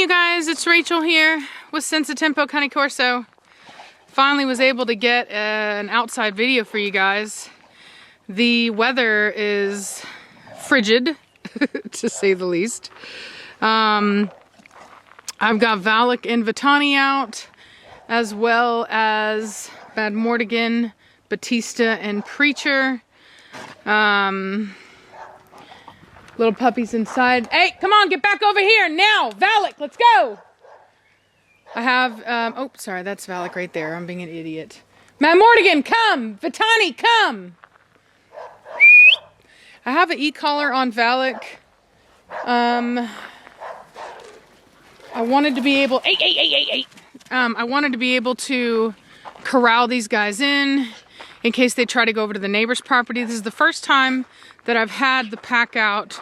Hey you guys, it's Rachel here with Senza Tempo Cane Corso. Finally was able to get an outside video for you guys. The weather is frigid, to say the least. I've got Valak and Vitani out, as well as Bad Mortigan, Batista, and Preacher. Little puppies inside. Hey, come on, get back over here now. Valak, let's go. I have, oh, sorry, that's Valak right there. I'm being an idiot. Matt Mortigan, come. Vitani, come. I have an e-collar on Valak. I wanted to be able, I wanted to be able to corral these guys in case they try to go over to the neighbor's property. This is the first time that I've had the pack out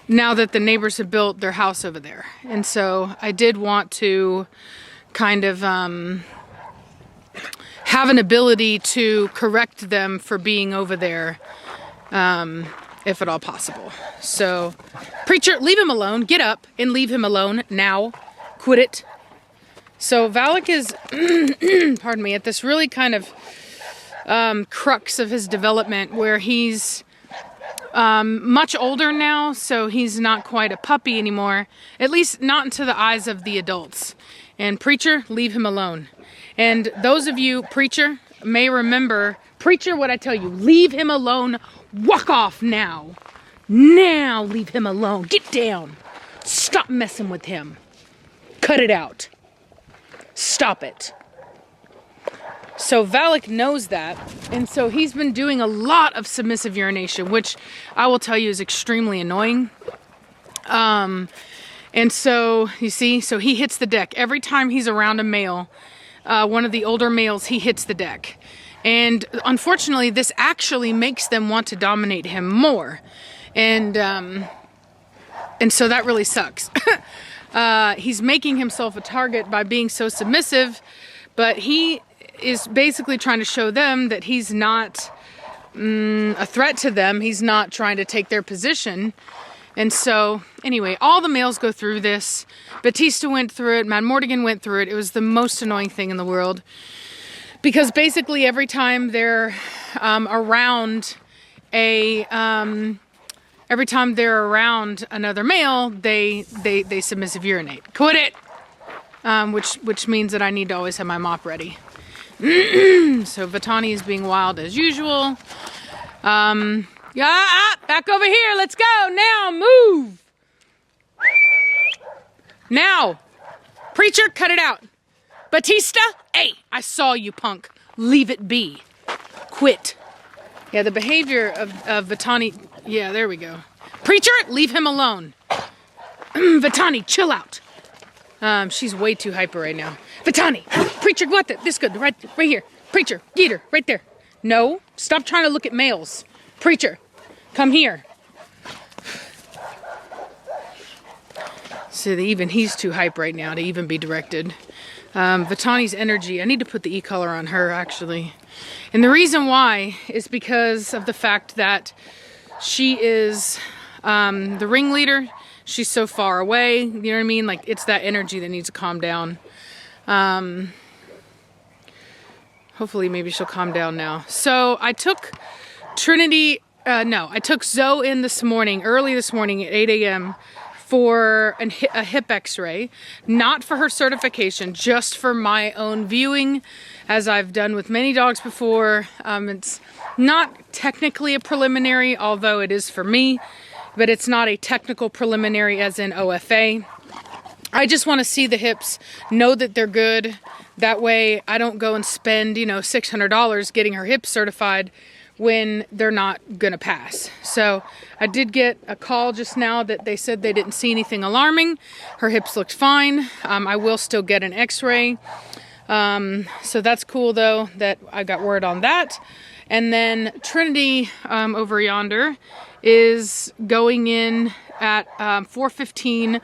now that the neighbors have built their house over there. And so I did want to kind of have an ability to correct them for being over there, if at all possible. So, Preacher, leave him alone. Get up and leave him alone now. Quit it. So Valak is, pardon me, at this really kind of crux of his development where he's much older now, so he's not quite a puppy anymore, at least not into the eyes of the adults. And Preacher, leave him alone. And those of you, Preacher, may remember, Preacher, what I tell you, leave him alone, walk off now. Now leave him alone, get down. Stop messing with him. Cut it out. Stop it. So Valak knows that, and so he's been doing a lot of submissive urination, which I will tell you is extremely annoying. And so, you see, so he hits the deck. Every time he's around a male, one of the older males, he hits the deck. And unfortunately, this actually makes them want to dominate him more. And so that really sucks. He's making himself a target by being so submissive, but he is basically trying to show them that he's not a threat to them. He's not trying to take their position. And so, anyway, all the males go through this. Batista went through it. Matt Mortigan went through it. It was the most annoying thing in the world. Because basically every time they're around another male, they submissive urinate. Quit it! Which means that I need to always have my mop ready. So Vitani is being wild as usual. Back over here, let's go, now, move! Now! Preacher, cut it out. Batista, hey, I saw you, punk. Leave it be. Quit. Yeah, the behavior of Vitani, yeah, there we go. Preacher, leave him alone. Vitani, chill out. She's way too hyper right now. Vitani, Preacher, what the, this good, right here. Preacher, get her, right there. No, stop trying to look at males. Preacher, come here. So even he's too hype right now to even be directed. Vitani's energy, I need to put the e-collar on her actually. And the reason why is because of the fact that she is the ringleader. She's so far away, you know what I mean? Like, it's that energy that needs to calm down. Hopefully maybe she'll calm down now. So I took I took Zoe in this morning, early this morning at 8 a.m. for a hip x-ray, not for her certification, just for my own viewing, as I've done with many dogs before. It's not technically a preliminary, although it is for me, but it's not a technical preliminary as in OFA. I just want to see the hips, know that they're good. That way I don't go and spend, $600 getting her hips certified when they're not gonna pass. So I did get a call just now that they said they didn't see anything alarming. Her hips looked fine. I will still get an x-ray. So that's cool though, that I got word on that. And then Trinity over yonder is going in at 4:15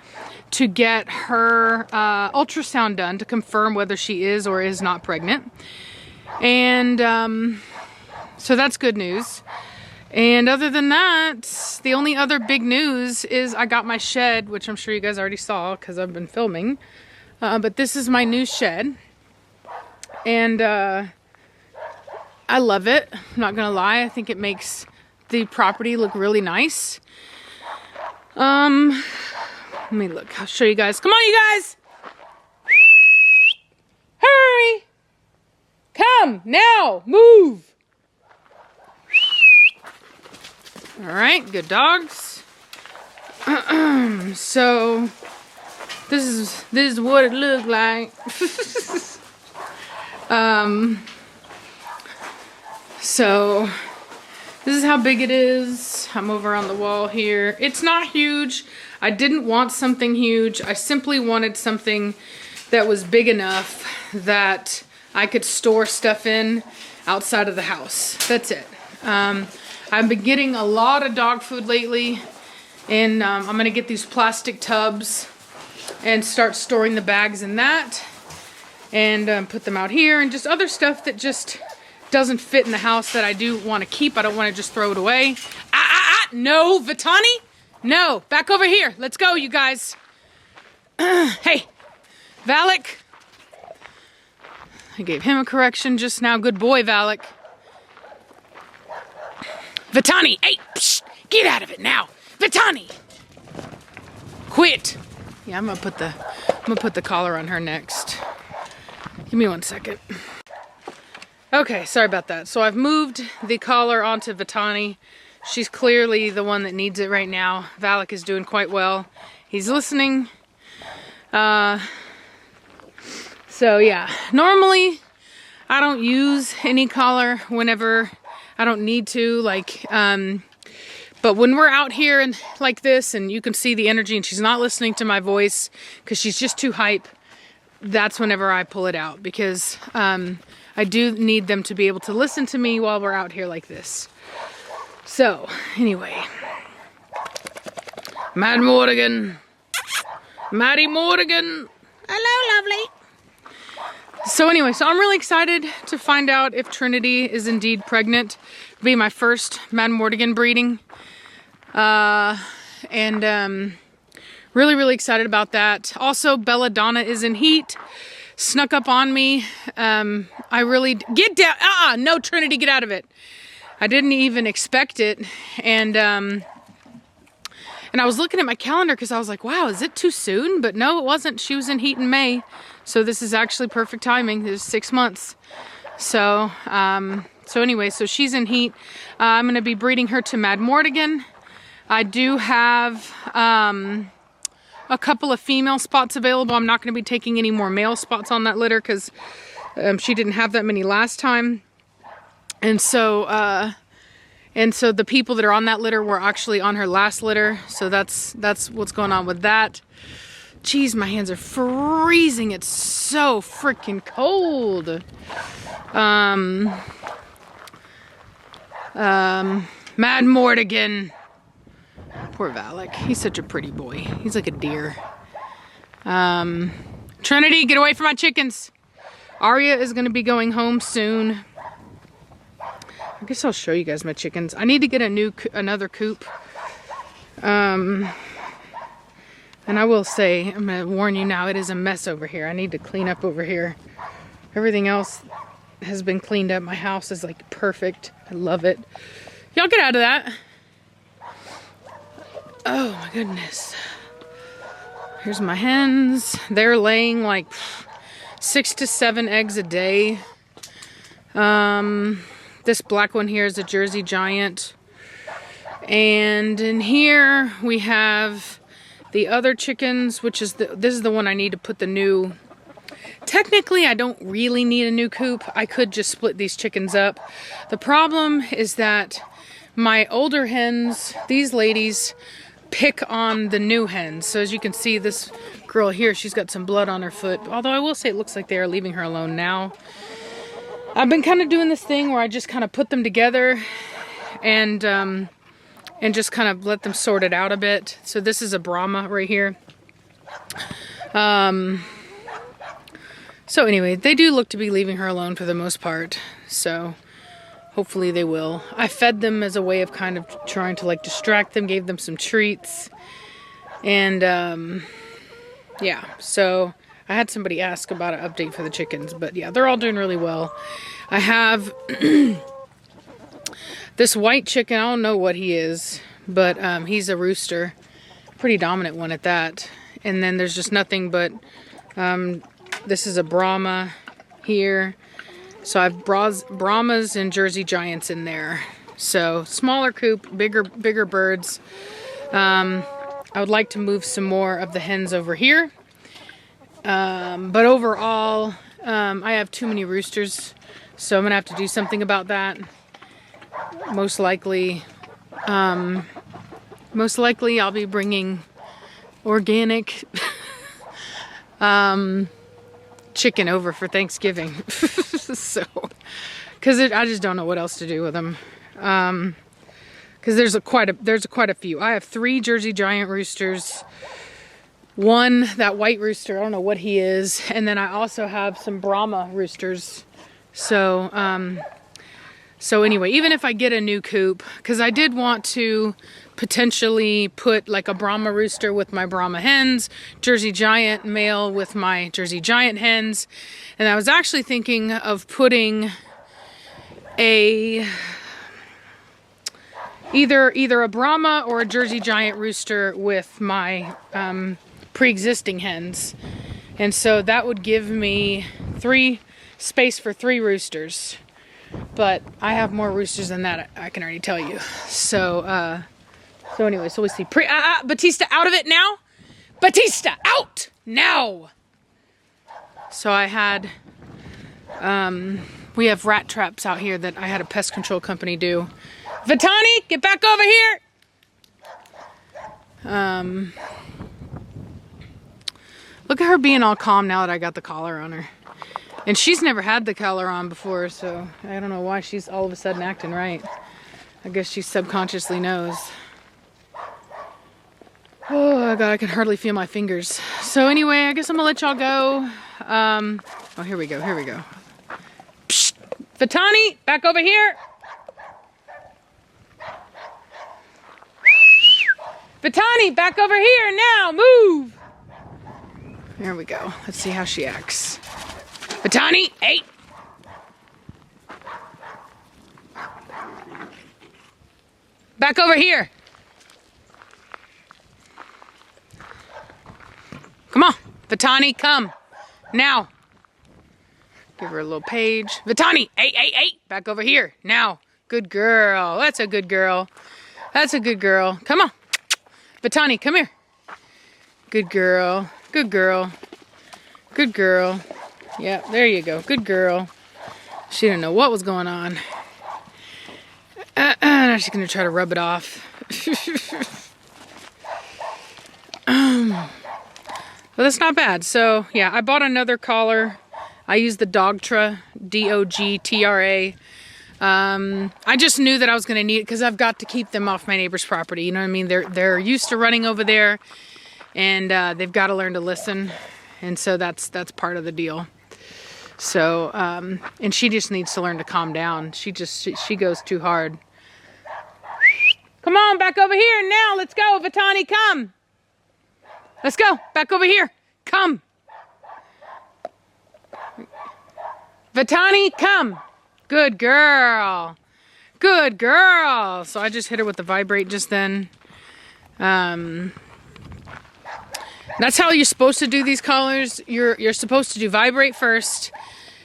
to get her ultrasound done to confirm whether she is or is not pregnant. And so that's good news. And other than that, the only other big news is I got my shed, which I'm sure you guys already saw because I've been filming. But this is my new shed. And I love it. I'm not gonna lie. I think it makes the property look really nice. Let me look. I'll show you guys. Come on, you guys! Hurry! Come now! Move! All right, good dogs. So this is what it looked like. So this is how big it is. I'm over on the wall here. It's not huge. I didn't want something huge. I simply wanted something that was big enough that I could store stuff in outside of the house. That's it. I've been getting a lot of dog food lately, and I'm gonna get these plastic tubs and start storing the bags in that, and put them out here, and just other stuff that just doesn't fit in the house that I do want to keep. I don't want to just throw it away. No, Vitani, no, back over here. Let's go, you guys. Hey, Valak. I gave him a correction just now. Good boy, Valak. Vitani, hey, psh, get out of it now. Vitani, quit. Yeah, I'm gonna put the collar on her next. Give me 1 second. Okay, sorry about that. So I've moved the collar onto Vitani. She's clearly the one that needs it right now. Valak is doing quite well. He's listening. So yeah, normally I don't use any collar whenever I don't need to, like, but when we're out here and like this, and you can see the energy and she's not listening to my voice because she's just too hype, that's whenever I pull it out, because I do need them to be able to listen to me while we're out here like this. So anyway, Mad Morgan, Maddie Morgan, hello lovely. So anyway, so I'm really excited to find out if Trinity is indeed pregnant. It'll be my first Mad Morgan breeding. Really, really excited about that. Also, Belladonna is in heat. Snuck up on me. I really, get down, no Trinity, get out of it. I didn't even expect it. And I was looking at my calendar because I was like, wow, is it too soon? But no, it wasn't. She was in heat in May. So this is actually perfect timing. This is 6 months. So, anyway, so she's in heat. I'm going to be breeding her to Mad Morgan. I do have a couple of female spots available. I'm not going to be taking any more male spots on that litter because she didn't have that many last time. And so the people that are on that litter were actually on her last litter. So that's what's going on with that. Jeez, my hands are freezing. It's so freaking cold. Mad Morgan. Poor Valak. He's such a pretty boy. He's like a deer. Trinity, get away from my chickens. Arya is going to be going home soon. I guess I'll show you guys my chickens. I need to get another coop. And I will say, I'm going to warn you now, it is a mess over here. I need to clean up over here. Everything else has been cleaned up. My house is like perfect. I love it. Y'all get out of that. Oh my goodness. Here's my hens. They're laying like 6 to 7 eggs a day. This black one here is a Jersey Giant. And in here we have the other chickens, which is this is the one I need to put the new. Technically, I don't really need a new coop. I could just split these chickens up. The problem is that my older hens, these ladies, pick on the new hens. So as you can see, this girl here, she's got some blood on her foot. Although I will say it looks like they are leaving her alone now. I've been kind of doing this thing where I just kind of put them together and just kind of let them sort it out a bit. So this is a Brahma right here. So anyway, they do look to be leaving her alone for the most part. So hopefully they will. I fed them as a way of kind of trying to like distract them, gave them some treats. And yeah, so I had somebody ask about an update for the chickens, but yeah, they're all doing really well. I have this white chicken, I don't know what he is, but he's a rooster, pretty dominant one at that. And then there's just nothing but, this is a Brahma here. So I have Brahmas and Jersey Giants in there. So smaller coop, bigger birds. I would like to move some more of the hens over here. But overall, I have too many roosters, so I'm gonna have to do something about that. Most likely I'll be bringing organic chicken over for Thanksgiving. So, because I just don't know what else to do with them. Because there's quite a few. I have 3 Jersey Giant roosters. One, that white rooster, I don't know what he is. And then I also have some Brahma roosters. So, so anyway, even if I get a new coop, because I did want to potentially put like a Brahma rooster with my Brahma hens, Jersey Giant male with my Jersey Giant hens. And I was actually thinking of putting either a Brahma or a Jersey Giant rooster with my pre-existing hens. And so that would give me space for 3 roosters. But I have more roosters than that, I can already tell you. So, so anyway, so we see Batista, out of it now. Batista, out now. So I had, we have rat traps out here that I had a pest control company do. Vitani, get back over here. Look at her being all calm now that I got the collar on her. And she's never had the collar on before, so I don't know why she's all of a sudden acting right. I guess she subconsciously knows. Oh God, I can hardly feel my fingers. So anyway, I guess I'm gonna let y'all go. Oh, here we go. Psst. Vitani, back over here. Vitani, back over here now, move. There we go. Let's see how she acts. Vitani, hey. Back over here. Come on, Vitani, come. Now. Give her a little page. Vitani, hey. Back over here, now. Good girl. That's a good girl. That's a good girl. Come on. Vitani, come here. Good girl. Good girl. Good girl. Yeah, there you go. Good girl. She didn't know what was going on. Now she's going to try to rub it off. But that's not bad. So, yeah, I bought another collar. I used the Dogtra, Dogtra. I just knew that I was going to need it because I've got to keep them off my neighbor's property. You know what I mean? They're used to running over there, and they've got to learn to listen. And so that's part of the deal. So, and she just needs to learn to calm down. She goes too hard. Come on, back over here now. Let's go, Vitani, come. Let's go, back over here. Come. Vitani, come. Good girl. Good girl. So I just hit her with the vibrate just then. That's how you're supposed to do these collars. You're supposed to do vibrate first.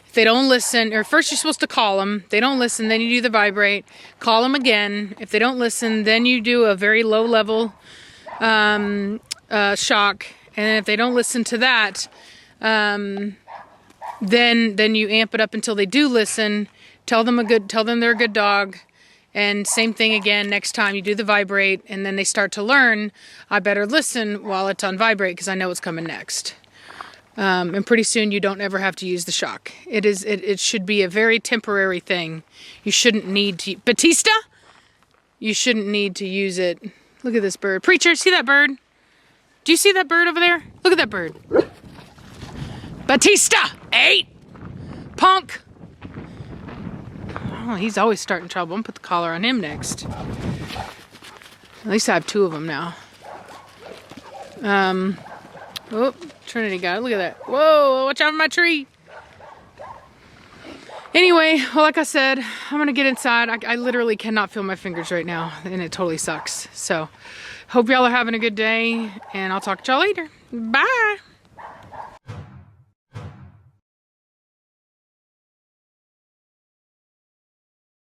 If they don't listen, or first you're supposed to call them. They don't listen, then you do the vibrate. Call them again. If they don't listen, then you do a very low level shock. And if they don't listen to that, then you amp it up until they do listen. Tell them they're a good dog. And same thing again, next time you do the vibrate, and then they start to learn, I better listen while it's on vibrate because I know what's coming next. And pretty soon you don't ever have to use the shock. It should be a very temporary thing. You shouldn't need to, Batista? You shouldn't need to use it. Look at this bird. Preacher, see that bird? Do you see that bird over there? Look at that bird. Batista, hey! Punk! Oh, he's always starting trouble. I'm gonna put the collar on him next. At least I have 2 of them now. Oh, Trinity got it. Look at that. Whoa, watch out for my tree. Anyway, well, like I said, I'm gonna get inside. I literally cannot feel my fingers right now, and it totally sucks. So, hope y'all are having a good day, and I'll talk to y'all later. Bye.